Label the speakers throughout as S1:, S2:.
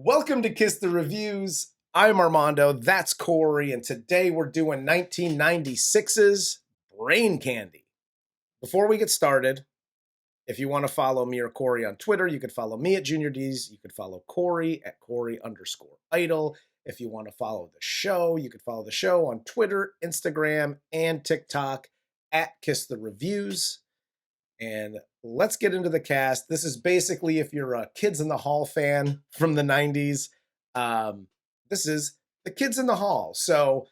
S1: Welcome to Kiss the Reviews. I'm Armando, that's Corey, and today we're doing 1996's Brain Candy. Before we get started, if you want to follow me or Corey on Twitter, you could follow me at Junior D's. You could follow Corey at Corey_Idol. If you want to follow the show, you could follow the show on Twitter, Instagram, and TikTok at Kiss the Reviews. And let's get into the cast. This is basically if you're a Kids in the Hall fan from the 90s. This is the Kids in the Hall. So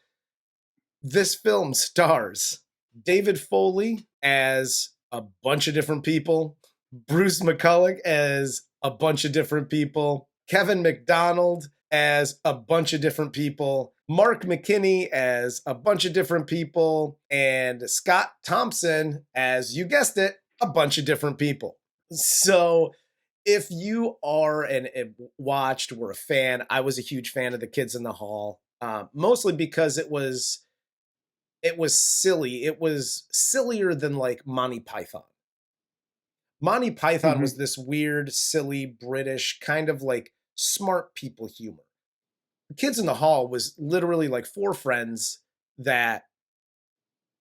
S1: this film stars David Foley as a bunch of different people, Bruce McCulloch as a bunch of different people, Kevin McDonald as a bunch of different people, Mark McKinney as a bunch of different people, and Scott Thompson as, you guessed it, a bunch of different people. So if you are and watched, were a fan, I was a huge fan of the Kids in the Hall, mostly because it was silly. It was sillier than like Monty Python. Monty Python was this weird, silly, British, kind of like smart people humor. The Kids in the Hall was literally like four friends that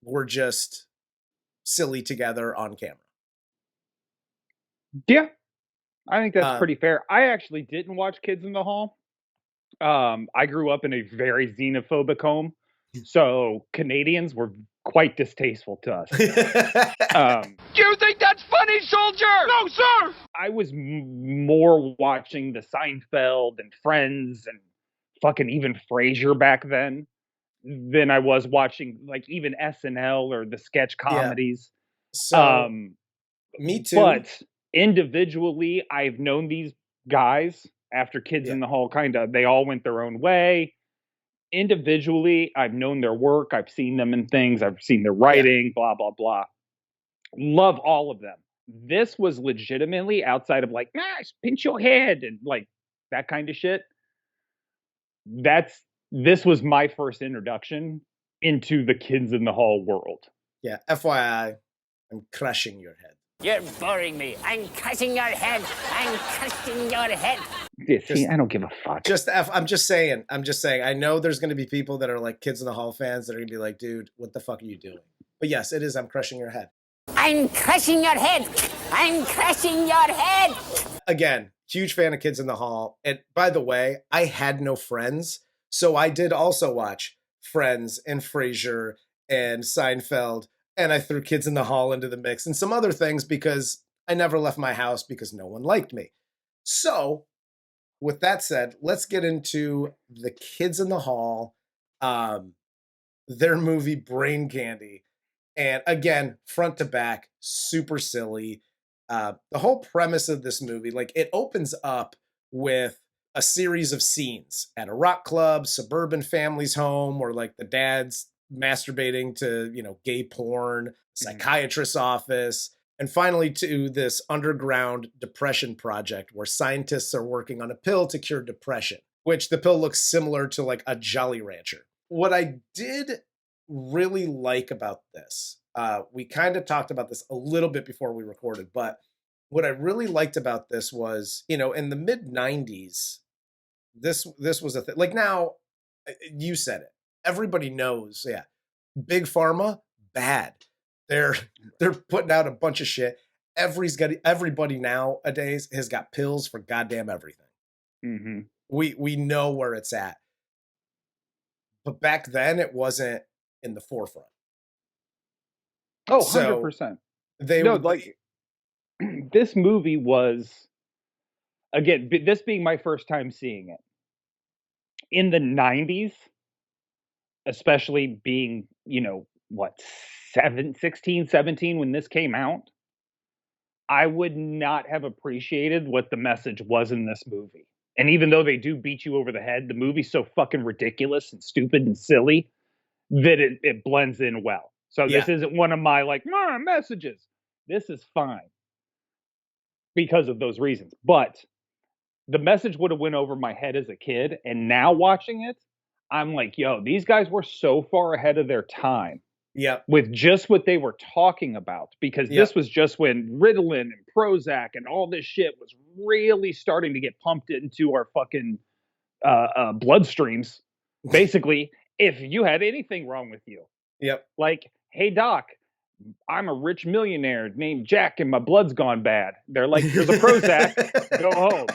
S1: were just silly together on camera.
S2: Yeah, I think that's pretty fair. I actually didn't watch Kids in the Hall. I grew up in a very xenophobic home, so Canadians were quite distasteful to us.
S3: Do you think that's funny, soldier? No, sir!
S2: I was more watching the Seinfeld and Friends and fucking even Frasier back then than I was watching like even SNL or the sketch comedies.
S1: Yeah. So, me too.
S2: But individually, I've known these guys after Kids in the Hall, they all went their own way. Individually, I've known their work. I've seen them in things. I've seen their writing, blah, blah, blah. Love all of them. This was legitimately outside of like, pinch your head and like that kind of shit. This was my first introduction into the Kids in the Hall world.
S1: Yeah, FYI, I'm crushing your head.
S4: You're boring me. I'm crushing your head. I'm crushing your head.
S2: Yeah, see, I don't give a fuck.
S1: I'm just saying. I know there's going to be people that are like Kids in the Hall fans that are going to be like, dude, what the fuck are you doing? But yes, it is. I'm crushing your head.
S4: I'm crushing your head. I'm crushing your head.
S1: Again, huge fan of Kids in the Hall. And by the way, I had no friends, so I did also watch Friends and Frasier and Seinfeld. And I threw Kids in the Hall into the mix and some other things because I never left my house because no one liked me. So, with that said, let's get into the Kids in the Hall, their movie Brain Candy. And again, front to back, super silly. The whole premise of this movie, like it opens up with a series of scenes at a rock club, suburban family's home, where like the dad's masturbating to, gay porn, psychiatrist's office, and finally to this underground depression project where scientists are working on a pill to cure depression, which the pill looks similar to like a Jolly Rancher. What I did really like about this, we kind of talked about this a little bit before we recorded, but what I really liked about this was, in the mid 90s, this was a thing. Like now, you said it. Everybody knows, Big Pharma, bad. They're putting out a bunch of shit. Everybody nowadays has got pills for goddamn everything.
S2: Mm-hmm.
S1: We know where it's at. But back then, it wasn't in the forefront.
S2: Oh, 100%. This movie was, again, this being my first time seeing it. In the 90s, especially being, 16, 17 when this came out, I would not have appreciated what the message was in this movie. And even though they do beat you over the head, the movie's so fucking ridiculous and stupid and silly that it blends in well. So this isn't one of my messages. This is fine because of those reasons. But the message would have went over my head as a kid. And now watching it, I'm like, yo, these guys were so far ahead of their time
S1: Yep.
S2: with just what they were talking about, because this was just when Ritalin and Prozac and all this shit was really starting to get pumped into our fucking bloodstreams. Basically, if you had anything wrong with you, like, hey doc, I'm a rich millionaire named Jack and my blood's gone bad. They're like, here's a Prozac, go home.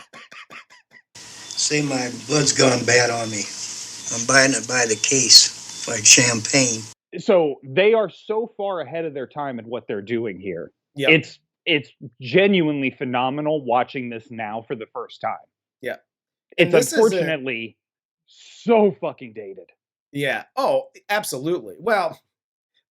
S5: Say my blood's gone bad on me. I'm buying it by the case, like champagne.
S2: So they are so far ahead of their time in what they're doing here.
S1: Yep.
S2: It's genuinely phenomenal watching this now for the first time.
S1: Yeah.
S2: It's unfortunately so fucking dated.
S1: Yeah. Oh, absolutely. Well,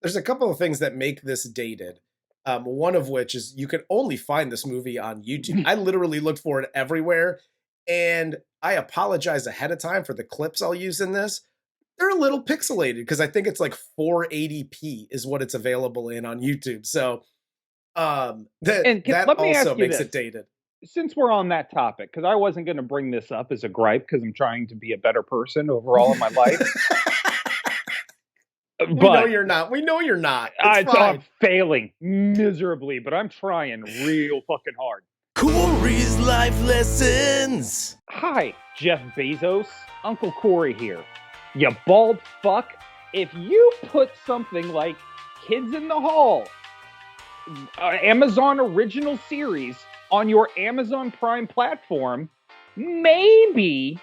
S1: there's a couple of things that make this dated. One of which is you can only find this movie on YouTube. I literally looked for it everywhere, and I apologize ahead of time for the clips I'll use in this. They're a little pixelated because I think it's like 480p is what it's available in on YouTube. So that also makes it dated.
S2: Since we're on that topic, because I wasn't going to bring this up as a gripe because I'm trying to be a better person overall in my life.
S1: We know you're not. We know you're not.
S2: I'm failing miserably, but I'm trying real fucking hard.
S1: Corey's Life Lessons.
S2: Hi, Jeff Bezos. Uncle Corey here. You bald fuck. If you put something like Kids in the Hall, Amazon original series, on your Amazon Prime platform, maybe,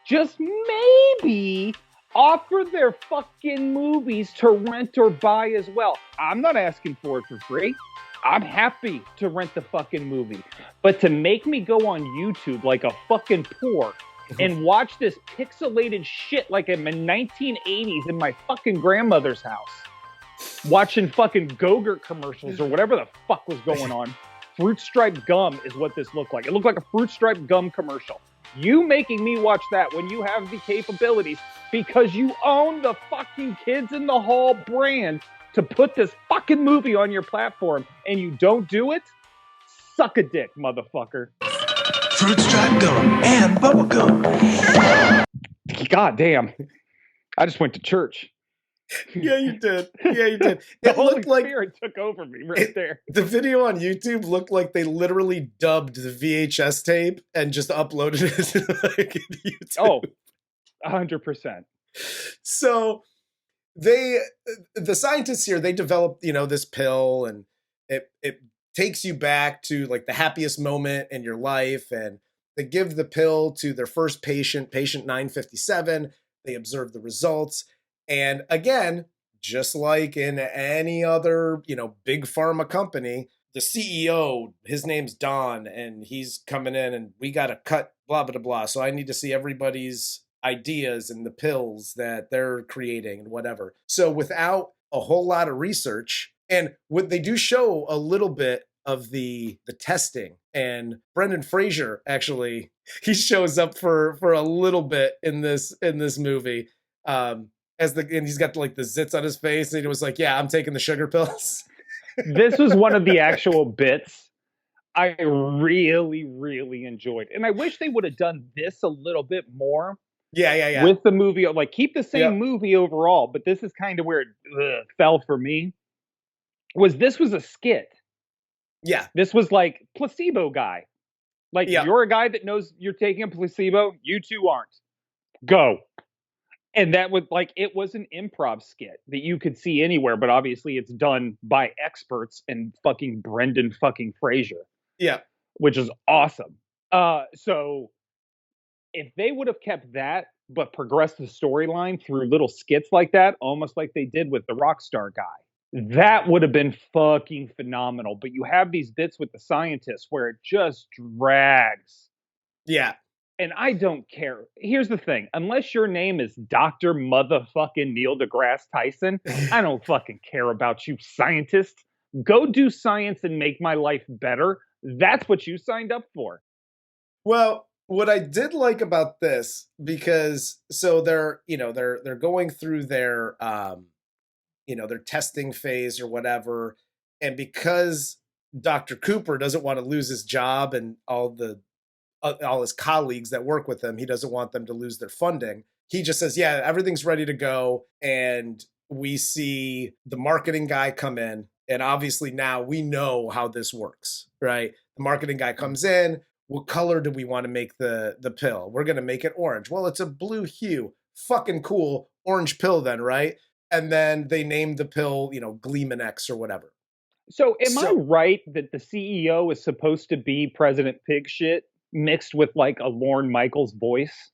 S2: just maybe, offer their fucking movies to rent or buy as well. I'm not asking for it for free. I'm happy to rent the fucking movie. But to make me go on YouTube like a fucking pork and watch this pixelated shit like I'm in 1980s in my fucking grandmother's house, watching fucking Go-Gurt commercials or whatever the fuck was going on. Fruit Stripe gum is what this looked like. It looked like a Fruit Stripe gum commercial. You making me watch that when you have the capabilities because you own the fucking Kids in the Hall brand to put this fucking movie on your platform and you don't do it? Suck a dick, motherfucker.
S6: Fruit Stripe gum and bubble gum.
S2: God damn. I just went to church.
S1: Yeah, you did. Yeah, you did.
S2: The Holy Spirit took over me there.
S1: The video on YouTube looked like they literally dubbed the VHS tape and just uploaded it to YouTube.
S2: Oh, 100%.
S1: So the scientists here, they developed, this pill, and it takes you back to like the happiest moment in your life, and they give the pill to their first patient 957. They observe the results. And again, just like in any other, big pharma company, the CEO, his name's Don, and he's coming in and we got to cut blah, blah, blah. So I need to see everybody's ideas and the pills that they're creating and whatever. So without a whole lot of research, and what they do show a little bit of the testing, and Brendan Fraser, actually, he shows up for a little bit in this movie. And he's got like the zits on his face, and he was like, "Yeah, I'm taking the sugar pills."
S2: This was one of the actual bits I really, really enjoyed, and I wish they would have done this a little bit more.
S1: Yeah.
S2: With the movie, like keep the same movie overall, but this is kind of where it fell for me. This was a skit.
S1: Yeah,
S2: this was like placebo guy. Like you're a guy that knows you're taking a placebo. You two aren't. Go. And that was it was an improv skit that you could see anywhere, but obviously it's done by experts and fucking Brendan fucking Fraser.
S1: Yeah.
S2: Which is awesome. So if they would have kept that, but progressed the storyline through little skits like that, almost like they did with the Rockstar guy, that would have been fucking phenomenal. But you have these bits with the scientists where it just drags.
S1: Yeah.
S2: And I don't care. Here's the thing. Unless your name is Dr. Motherfucking Neil deGrasse Tyson, I don't fucking care about you, scientist. Go do science and make my life better. That's what you signed up for.
S1: Well, what I did like about this, because so they're going through their their testing phase or whatever, and because Dr. Cooper doesn't want to lose his job and all his colleagues that work with him, he doesn't want them to lose their funding. He just says, yeah, everything's ready to go. And we see the marketing guy come in. And obviously now we know how this works, right? The marketing guy comes in. What color do we want to make the pill? We're going to make it orange. Well, it's a blue hue. Fucking cool. Orange pill then, right? And then they named the pill, Gleeman X or whatever.
S2: So am I right that the CEO is supposed to be President Pig shit mixed with like a Lorne Michaels voice?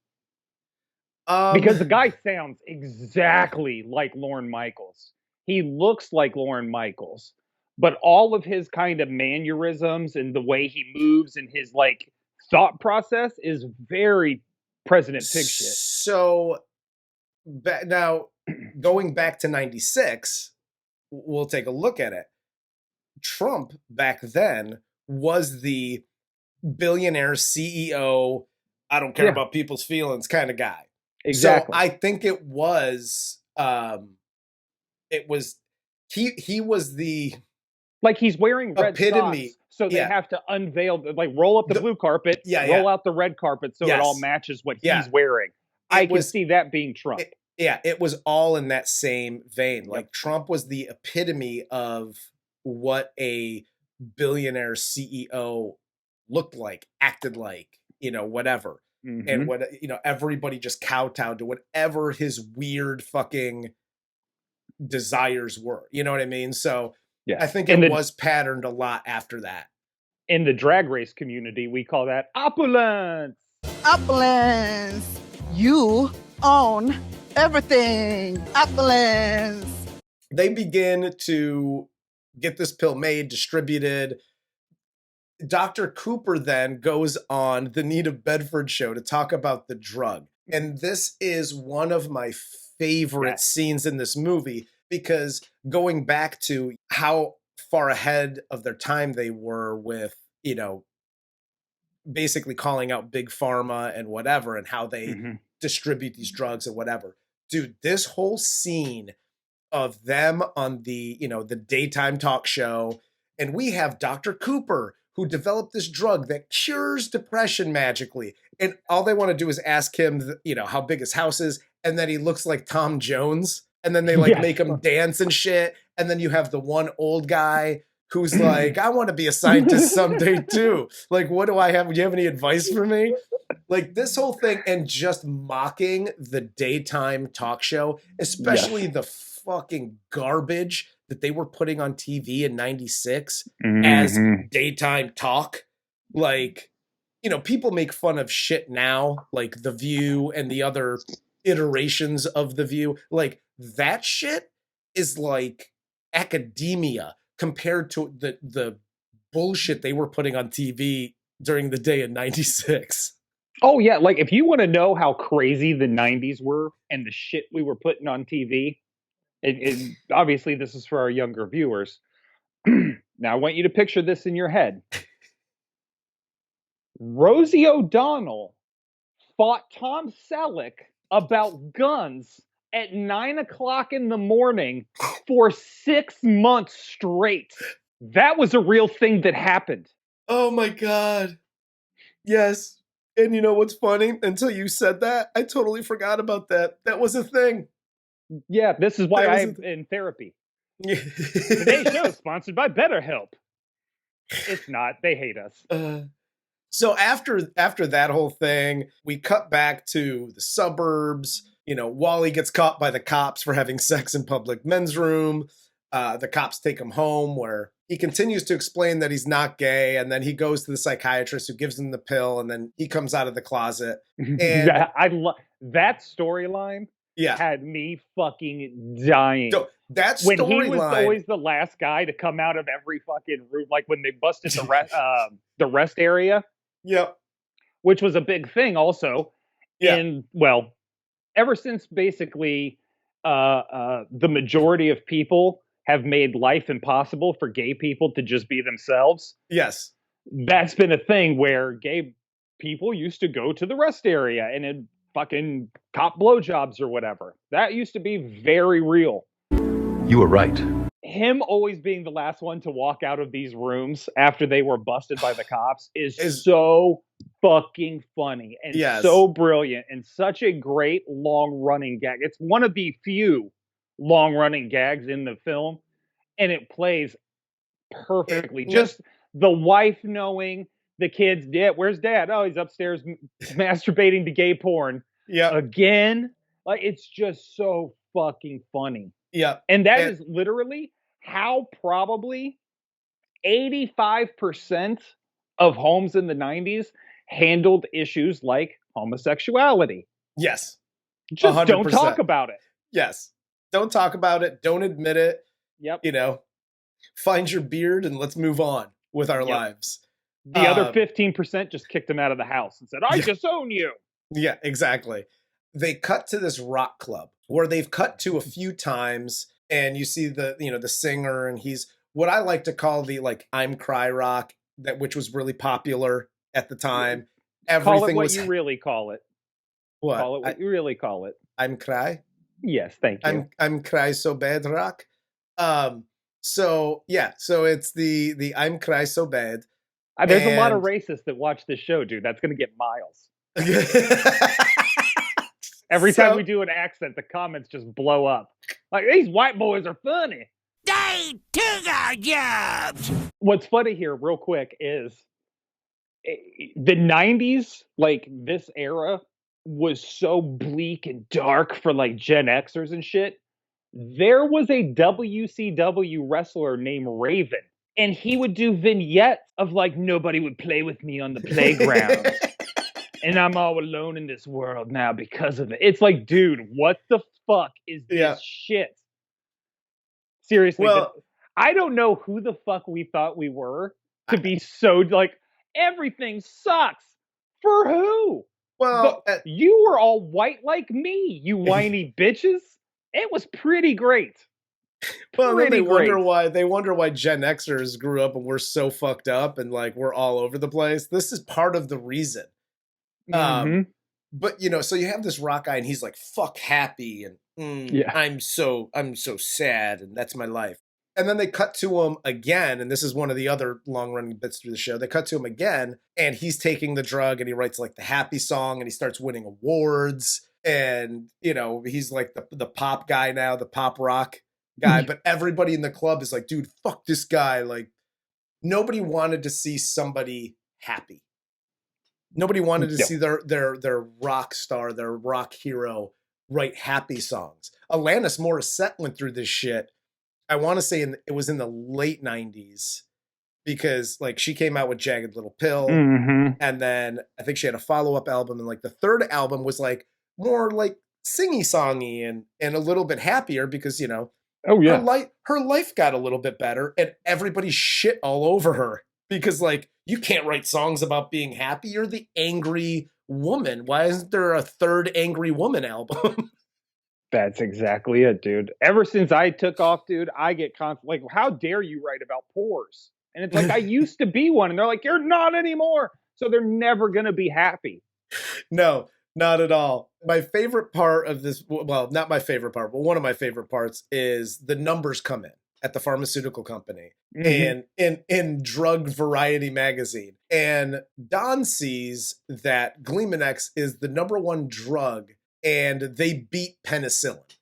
S2: Because the guy sounds exactly like Lorne Michaels. He looks like Lorne Michaels, but all of his kind of mannerisms and the way he moves and his like thought process is very President Pig shit.
S1: So now going back to 96, we'll take a look at it. Trump back then was the billionaire CEO, I don't care about people's feelings kind of guy.
S2: Exactly.
S1: So I think he was the
S2: like he's wearing red
S1: epitome.
S2: Socks, so they have to unveil, like roll up the blue carpet, roll out the red carpet so it all matches what he's wearing. I can see that being Trump.
S1: It was all in that same vein. Like Trump was the epitome of what a billionaire CEO looked like, acted like, whatever. Mm-hmm. And what, everybody just kowtowed to whatever his weird fucking desires were. You know what I mean? So I think it was patterned a lot after that.
S2: In the drag race community, we call that opulence.
S7: Opulence. You own everything. Opulence.
S1: They begin to get this pill made, distributed. Dr. Cooper then goes on the Need of Bedford show to talk about the drug. And this is one of my favorite scenes in this movie, because going back to how far ahead of their time they were with, basically calling out big pharma and whatever, and how they distribute these drugs and whatever. Dude, this whole scene of them on the, the daytime talk show, and we have Dr. Cooper, who developed this drug that cures depression magically. And all they want to do is ask him, how big his house is. And then he looks like Tom Jones. And then they make him dance and shit. And then you have the one old guy who's like, I want to be a scientist someday too. Like, what do I have? Do you have any advice for me? Like this whole thing, and just mocking the daytime talk show, especially the fucking garbage that they were putting on TV in 96 as daytime talk. Like, people make fun of shit now, like The View and the other iterations of The View. Like, that shit is like academia compared to the bullshit they were putting on TV during the day in 96.
S2: Oh, yeah. Like, if you want to know how crazy the 90s were and the shit we were putting on TV, and obviously this is for our younger viewers. Now I want you to picture this in your head. Rosie O'Donnell fought Tom Selleck about guns at 9:00 in the morning for 6 months straight. That was a real thing that happened.
S1: Oh my God. Yes. And you know what's funny? Until you said that, I totally forgot about that. That was a thing.
S2: Yeah, this is why I'm in therapy. Today's show is sponsored by BetterHelp. It's not. They hate us.
S1: So after that whole thing, we cut back to the suburbs. Wally gets caught by the cops for having sex in public men's room. The cops take him home, where he continues to explain that he's not gay. And then he goes to the psychiatrist, who gives him the pill. And then he comes out of the closet. And
S2: I love that storyline. Had me fucking dying.
S1: So that
S2: when he was always the last guy to come out of every fucking room, like when they busted the rest area.
S1: Yep.
S2: Which was a big thing also. And ever since basically the majority of people have made life impossible for gay people to just be themselves.
S1: Yes.
S2: That's been a thing where gay people used to go to the rest area and it fucking cop blowjobs or whatever. That used to be very real.
S6: You were right.
S2: Him always being the last one to walk out of these rooms after they were busted by the cops is so fucking funny and so brilliant and such a great long running gag. It's one of the few long-running gags in the film, and it plays perfectly.
S1: It-
S2: Just the wife knowing the kids, where's dad? Oh, he's upstairs masturbating to gay porn.
S1: Yeah.
S2: Again, like it's just so fucking funny.
S1: Yeah.
S2: And that is literally how probably 85% of homes in the 90s handled issues like homosexuality.
S1: Yes.
S2: Just
S1: 100%.
S2: don't talk about it.
S1: Yes. Don't talk about it. Don't admit it.
S2: Yep.
S1: You know, find your beard and let's move on with our lives.
S2: The other 15% just kicked him out of the house and said, I disown you.
S1: Yeah, exactly. They cut to this rock club where they've cut to a few times, and you see the, you know, the singer, and he's what I like to call the like I'm Cry rock, that which was really popular at the time. Everything
S2: Call it what
S1: was
S2: you really call it.
S1: what?
S2: Call it what you really call it.
S1: I'm Cry.
S2: Yes, thank you.
S1: I'm Cry So Bad rock. So yeah, so it's the I'm Cry So Bad.
S2: There's a lot of racists that watch this show, dude. That's going to get miles. Every time we do an accent, the comments just blow up. Like, these white boys are funny.
S4: They took our jobs.
S2: What's funny here, real quick, is the 90s, like this era, was so bleak and dark for like Gen Xers and shit. There was a WCW wrestler named Raven, and he would do vignettes of like, nobody would play with me on the playground. And I'm all alone in this world now because of it. It's like, dude, what the fuck is this shit? Seriously,
S1: Well,
S2: I don't know who the fuck we thought we were to be so like, everything sucks. For who?
S1: well,
S2: You were all white like me, you whiny bitches. It was pretty great.
S1: well, then they
S2: Pretty
S1: wonder why Gen Xers grew up and we're so fucked up and like we're all over the place. This is part of the reason. But you know, so you have this rock guy and he's like, fuck happy and I'm so sad and that's my life. And then they cut to him again, and this is one of the other long running bits through the show. They cut to him again, and he's taking the drug and he writes like the happy song and he starts winning awards. And you know, he's like the pop guy now, the pop rock guy. But everybody in the club is like, dude, fuck this guy. Like nobody wanted to see somebody happy. Nobody wanted to see their rock star, their rock hero write happy songs. Alanis Morissette went through this shit. I want to say it was in the late 90s because like she came out with Jagged Little Pill. And then I think she had a follow-up album. And like the third album was like more like singy-songy and a little bit happier because, you know, her life got a little bit better and everybody shit all over her. Because, like, you can't write songs about being happy. You're the angry woman. Why isn't there a third Angry Woman album?
S2: That's exactly it, dude. Ever since I took off, dude, I get like, how dare you write about pores? And it's like, I used to be one. And they're like, you're not anymore. So they're never going to be happy.
S1: No, not at all. My favorite part of this, well, not my favorite part, but one of my favorite parts is the numbers come in at the pharmaceutical company and in Drug Variety magazine. And Don sees that Gleamanex is the #1 drug and they beat penicillin.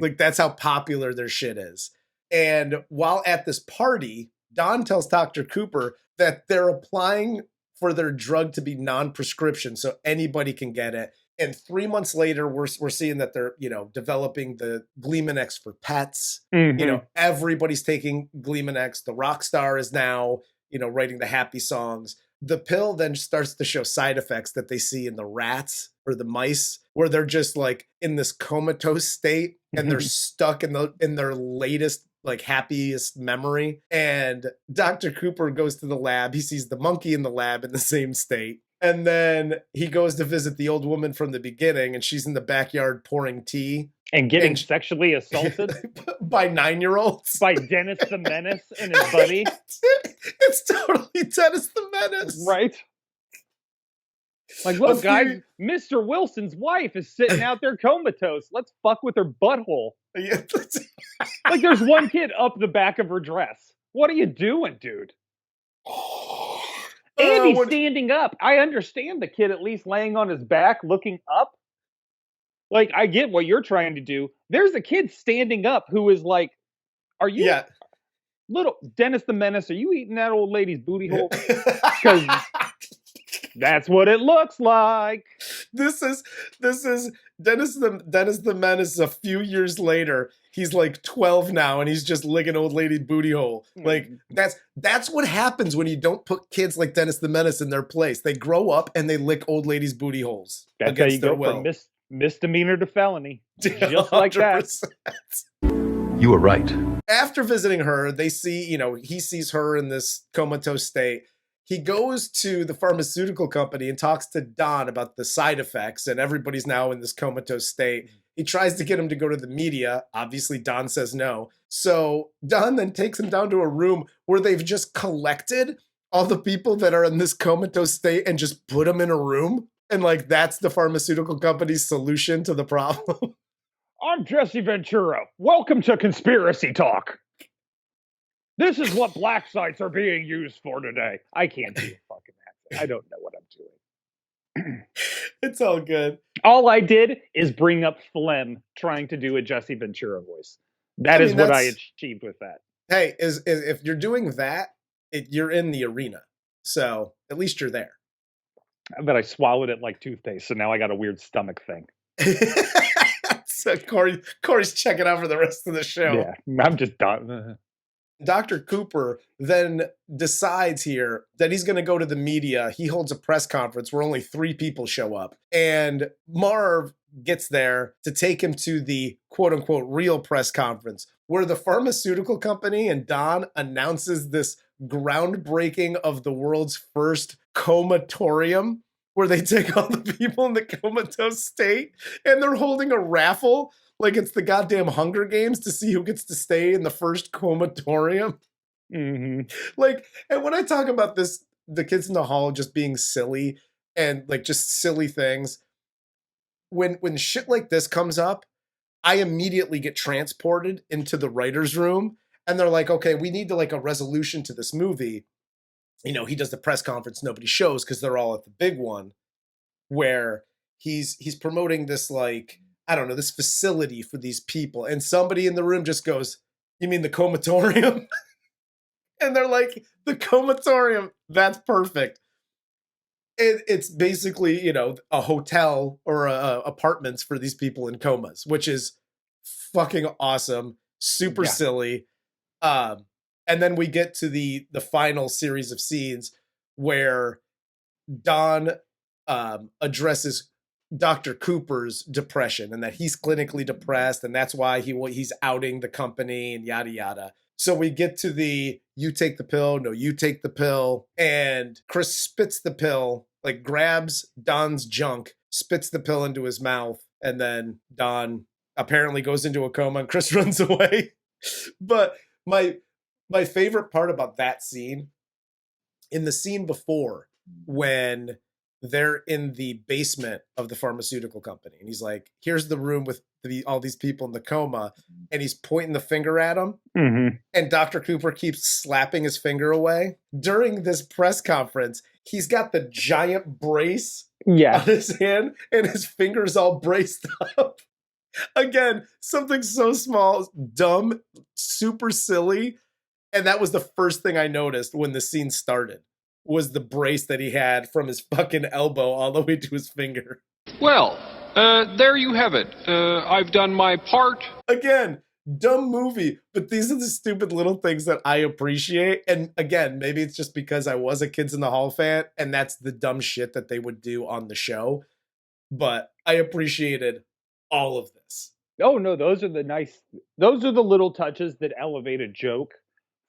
S1: Like that's how popular their shit is. And while at this party, Don tells Dr. Cooper that they're applying for their drug to be non-prescription so anybody can get it. And 3 months later, we're seeing that they're, you know, developing the Gleamanex for pets. You know, everybody's taking Gleamanex. The rock star is now, you know, writing the happy songs. The pill then starts to show side effects that they see in the rats or the mice, where they're just like in this comatose state and they're stuck in their latest like happiest memory. And Dr. Cooper goes to the lab. He sees the monkey in the lab in the same state. And then he goes to visit the old woman from the beginning, and she's in the backyard pouring tea.
S2: And getting sexually assaulted
S1: by 9-year-olds.
S2: By Dennis the Menace and his buddy.
S1: It's totally Dennis the Menace.
S2: Right? Like, look, guys, Mr. Wilson's wife is sitting out there comatose. Let's fuck with her butthole. Like, there's one kid up the back of her dress. What are you doing, dude? And he's standing up. I understand the kid at least laying on his back, looking up. Like, I get what you're trying to do. There's a kid standing up who is like, are you little Dennis the Menace? Are you eating that old lady's booty hole? Because that's what it looks like.
S1: This is Dennis the Menace a few years later. He's like 12 now and he's just licking old lady booty hole. Like that's what happens when you don't put kids like Dennis the Menace in their place. They grow up and they lick old ladies' booty holes.
S2: That's how you go from misdemeanor to felony. Just like that.
S6: You were right.
S1: After visiting her, they see, he sees her in this comatose state. He goes to the pharmaceutical company and talks to Don about the side effects, and everybody's now in this comatose state. He tries to get him to go to the media. Obviously, Don says no. So Don then takes him down to a room where they've just collected all the people that are in this comatose state and just put them in a room. And like, that's the pharmaceutical company's solution to the problem.
S2: I'm Jesse Ventura. Welcome to Conspiracy Talk. This is what black sites are being used for today. I can't do a fucking accent. I don't know what I'm doing.
S1: It's all good.
S2: All I did is bring up phlegm trying to do a Jesse Ventura voice. That is what I achieved with that.
S1: Hey, if you're doing that, you're in the arena. So at least you're there.
S2: But I swallowed it like toothpaste, so now I got a weird stomach thing.
S1: So Corey's checking out for the rest of the show.
S2: Yeah, I'm just done.
S1: Dr. Cooper then decides here that he's going to go to the media. He holds a press conference where only 3 people show up. And Marv gets there to take him to the quote-unquote real press conference where the pharmaceutical company and Don announces this groundbreaking of the world's first comatorium, where they take all the people in the comatose state and they're holding a raffle like it's the goddamn Hunger Games to see who gets to stay in the first comatorium.
S2: Mm-hmm.
S1: Like, and when I talk about this, the kids in the hall just being silly and like just silly things, when shit like this comes up, I immediately get transported into the writer's room and they're like, okay, we need to like a resolution to this movie. He does the press conference nobody shows because they're all at the big one where he's promoting this, like, I don't know, this facility for these people. And somebody in the room just goes, you mean the comatorium? And they're like, the comatorium, that's perfect. It's basically, a hotel or apartments for these people in comas, which is fucking awesome, super silly. And then we get to the final series of scenes where Don addresses Dr. Cooper's depression and that he's clinically depressed and that's why he's outing the company and yada yada. So we get to the you take the pill, no, you take the pill, and Chris spits the pill, like grabs Don's junk, spits the pill into his mouth, and then Don apparently goes into a coma and Chris runs away. But my favorite part about that scene, in the scene before, when they're in the basement of the pharmaceutical company, and he's like, here's the room with all these people in the coma, and he's pointing the finger at them, and Dr. Cooper keeps slapping his finger away. During this press conference, he's got the giant brace on his hand, and his finger's all braced up. Again, something so small, dumb, super silly. And that was the first thing I noticed when the scene started, was the brace that he had from his fucking elbow all the way to his finger.
S3: Well, there you have it. I've done my part.
S1: Again, dumb movie, but these are the stupid little things that I appreciate. And again, maybe it's just because I was a Kids in the Hall fan, and that's the dumb shit that they would do on the show. But I appreciated all of this.
S2: Oh, no, those are the little touches that elevate a joke.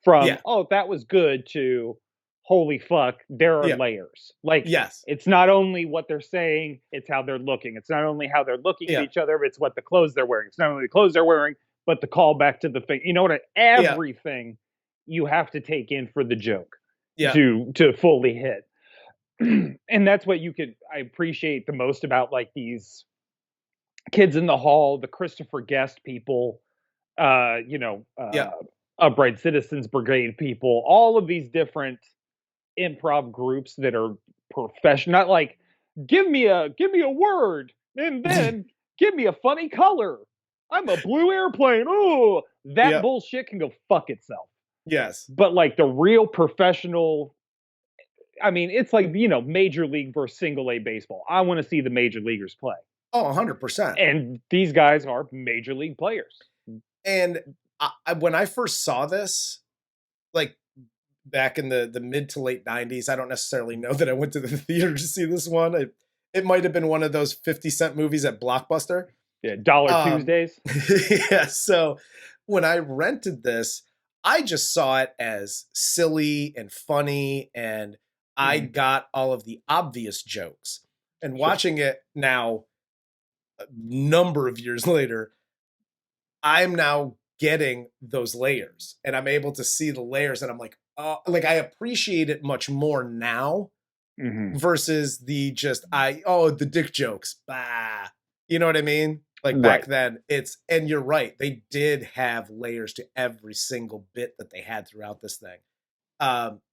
S2: From, oh, that was good, to, holy fuck, there are layers. Like, it's not only what they're saying, it's how they're looking. It's not only how they're looking at each other, it's what the clothes they're wearing. It's not only the clothes they're wearing, but the call back to the thing. You know what? Everything you have to take in for the joke to fully hit. And that's what I appreciate the most about, like, these Kids in the Hall, the Christopher Guest people, Upright Citizens Brigade people, all of these different improv groups that are professional, not like, give me a word and then Give me a funny color. I'm a blue airplane. Oh, that
S1: Yep.
S2: bullshit can go fuck itself.
S1: Yes.
S2: But like the real professional, I mean, it's like, Major League versus Single A baseball. I want to see the major leaguers play.
S1: Oh, 100%.
S2: And these guys are major league players.
S1: And when I first saw this, like back in the mid to late 90s, I don't necessarily know that I went to the theater to see this one. It might have been one of those 50-cent movies at Blockbuster.
S2: Yeah, Dollar Tuesdays.
S1: Yeah, so when I rented this, I just saw it as silly and funny, and I got all of the obvious jokes. And watching it now, a number of years later, I'm now getting those layers, and I'm able to see the layers, and I'm like, I appreciate it much more now versus the the dick jokes. Bah. You know what I mean? Like back then, and you're right, they did have layers to every single bit that they had throughout this thing.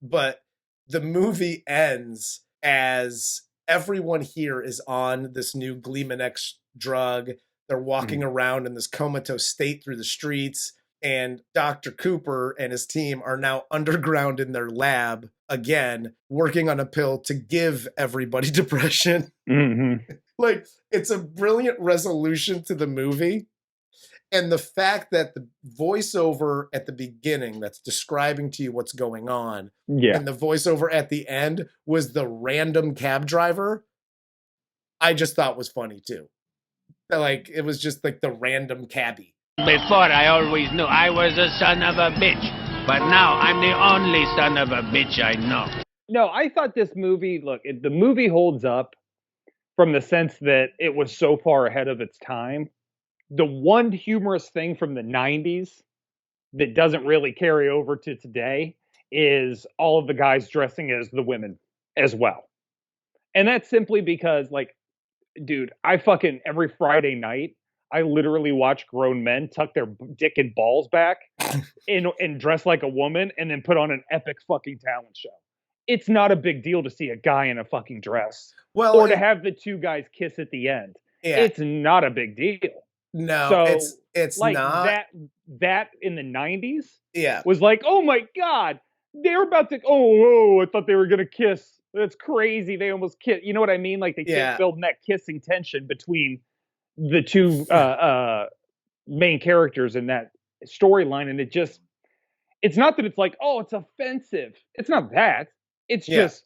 S1: But the movie ends as everyone here is on this new Gleeman X drug. They're walking around in this comatose state through the streets, and Dr. Cooper and his team are now underground in their lab again, working on a pill to give everybody depression. Like, it's a brilliant resolution to the movie. And the fact that the voiceover at the beginning that's describing to you what's going on, and the voiceover at the end was the random cab driver, I just thought was funny too. Like, it was just like the random cabbie.
S4: Before, I always knew I was a son of a bitch, but now I'm the only son of a bitch I know.
S2: No, I thought this movie, the movie holds up from the sense that it was so far ahead of its time. The one humorous thing from the 90s that doesn't really carry over to today is all of the guys dressing as the women as well. And that's simply because, like, dude, I fucking every Friday night, I literally watch grown men tuck their dick and balls back and dress like a woman and then put on an epic fucking talent show. It's not a big deal to see a guy in a fucking dress.
S1: Well,
S2: or to have the two guys kiss at the end.
S1: Yeah.
S2: It's not a big deal.
S1: No,
S2: so,
S1: it's
S2: like
S1: not.
S2: That in the 90s
S1: was
S2: like, oh my God, they're about to, I thought they were going to kiss. That's crazy. They almost kiss. You know what I mean? Like, they kept building that kissing tension between the two main characters in that storyline. And it's not that it's like, oh, it's offensive. It's not that. It's just,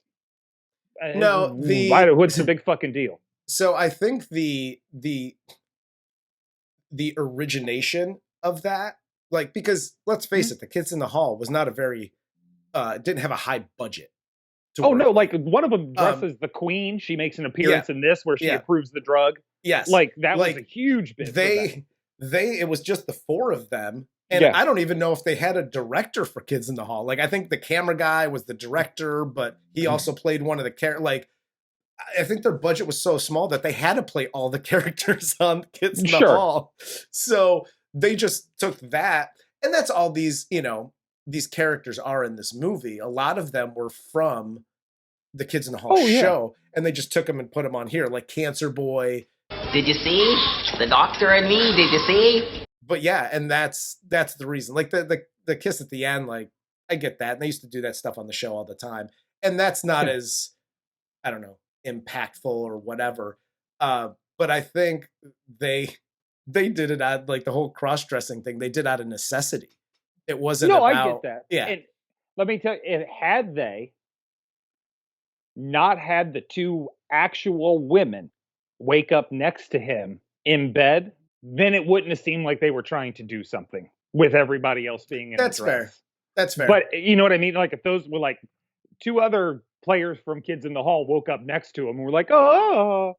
S2: what's the big fucking deal?
S1: So I think the origination of that, like, because let's face it, The Kids in the Hall was not a very, didn't have a high budget.
S2: Oh no, like one of them dresses the queen. She makes an appearance in this where she approves the drug.
S1: Yes.
S2: Like that was a huge bit.
S1: It was just the four of them. And I don't even know if they had a director for Kids in the Hall. Like, I think the camera guy was the director, but he also played one of the characters. Like, I think their budget was so small that they had to play all the characters on Kids in the Hall. So they just took that. And that's all these characters are in this movie. A lot of them were from the Kids in the Hall show. And they just took them and put them on here. Like Cancer Boy.
S8: Did you see? The doctor and me, did you see?
S1: But yeah, and that's the reason. Like the kiss at the end, like, I get that. And they used to do that stuff on the show all the time. And that's not as, I don't know, impactful or whatever. But I think they did it out, like the whole cross-dressing thing, they did out of necessity. It wasn't about...
S2: I get that.
S1: Yeah.
S2: And let me tell you, had they not had the two actual women wake up next to him in bed, then it wouldn't have seemed like they were trying to do something with everybody else being in
S1: That's
S2: a dress.
S1: fair. That's fair.
S2: But you know what I mean? Like, if those were like two other players from Kids in the Hall woke up next to him and were like, oh,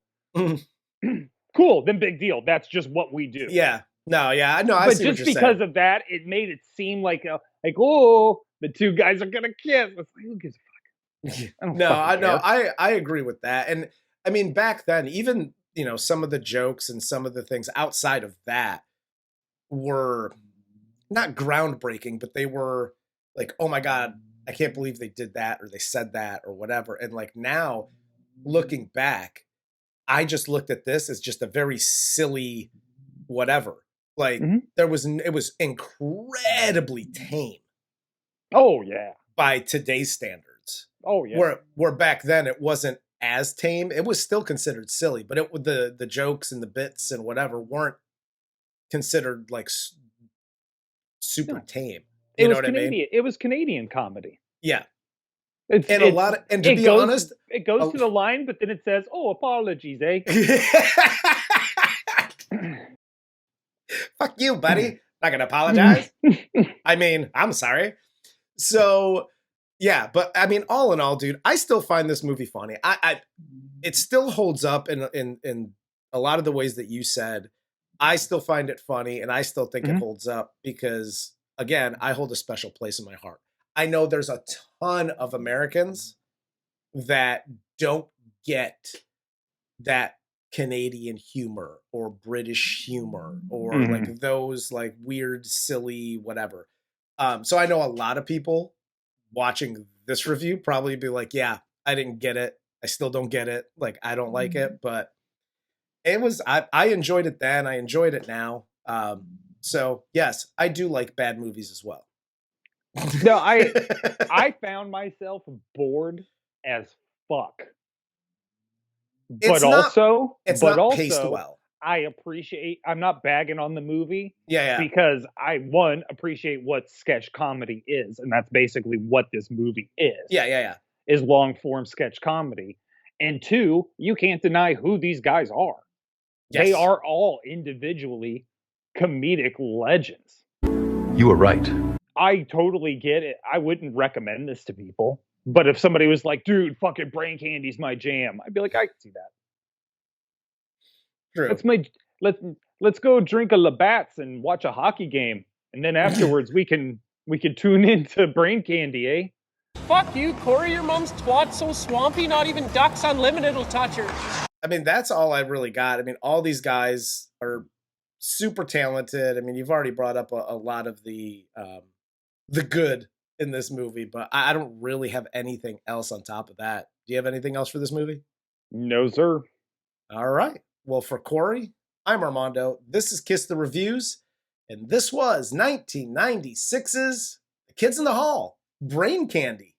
S2: cool, then big deal. That's just what we do.
S1: Yeah. No, yeah. No, I
S2: but
S1: see
S2: just
S1: what you're
S2: because
S1: saying.
S2: of that, it made it seem like, the two guys are going to kiss. It's like, who gives a fuck?
S1: I agree with that. And I mean, back then, even, some of the jokes and some of the things outside of that were not groundbreaking, but they were like, oh my God, I can't believe they did that or they said that or whatever. And like now, looking back, I just looked at this as just a very silly whatever. Like it was incredibly tame.
S2: Oh yeah.
S1: By today's standards.
S2: Oh yeah.
S1: Where back then it wasn't as tame. It was still considered silly, but the jokes and the bits and whatever weren't considered like super tame. You know what
S2: Canadian.
S1: I mean?
S2: It was Canadian comedy.
S1: Yeah.
S2: And
S1: to be honest,
S2: it goes to the line, but then it says, "Oh, apologies, eh?"
S1: Fuck you, buddy. Not gonna apologize. I mean, I'm sorry. So, yeah, but I mean, all in all, dude, I still find this movie funny. It still holds up in a lot of the ways that you said. I still find it funny, and I still think it holds up because, again, I hold a special place in my heart. I know there's a ton of Americans that don't get that Canadian humor or British humor or like those like weird, silly, whatever. So I know a lot of people watching this review probably be like, yeah, I didn't get it. I still don't get it. Like, I don't like it, but it was, I enjoyed it then. I enjoyed it now. So yes, I do like bad movies as well.
S2: No, I found myself bored as fuck. But also,
S1: it's not paced well.
S2: I'm not bagging on the movie.
S1: Yeah.
S2: Because I, one, appreciate what sketch comedy is. And that's basically what this movie is.
S1: Yeah.
S2: Is long form sketch comedy. And two, you can't deny who these guys are. Yes. They are all individually comedic legends.
S6: You were right.
S2: I totally get it. I wouldn't recommend this to people. But if somebody was like, dude, fucking Brain Candy's my jam, I'd be like, I can see that.
S1: True.
S2: Let's go drink a Labatt's and watch a hockey game. And then afterwards we can tune into Brain Candy, eh?
S9: Fuck you, Corey. Your mom's twat's so swampy, not even Ducks Unlimited will touch her.
S1: I mean, that's all I really got. I mean, all these guys are super talented. I mean, you've already brought up a lot of the good in this movie, but I don't really have anything else on top of that. Do you have anything else for this movie?
S2: No, sir.
S1: All right. Well, for Corey, I'm Armando. This is Kiss the Reviews, and this was 1996's The Kids in the Hall, Brain Candy.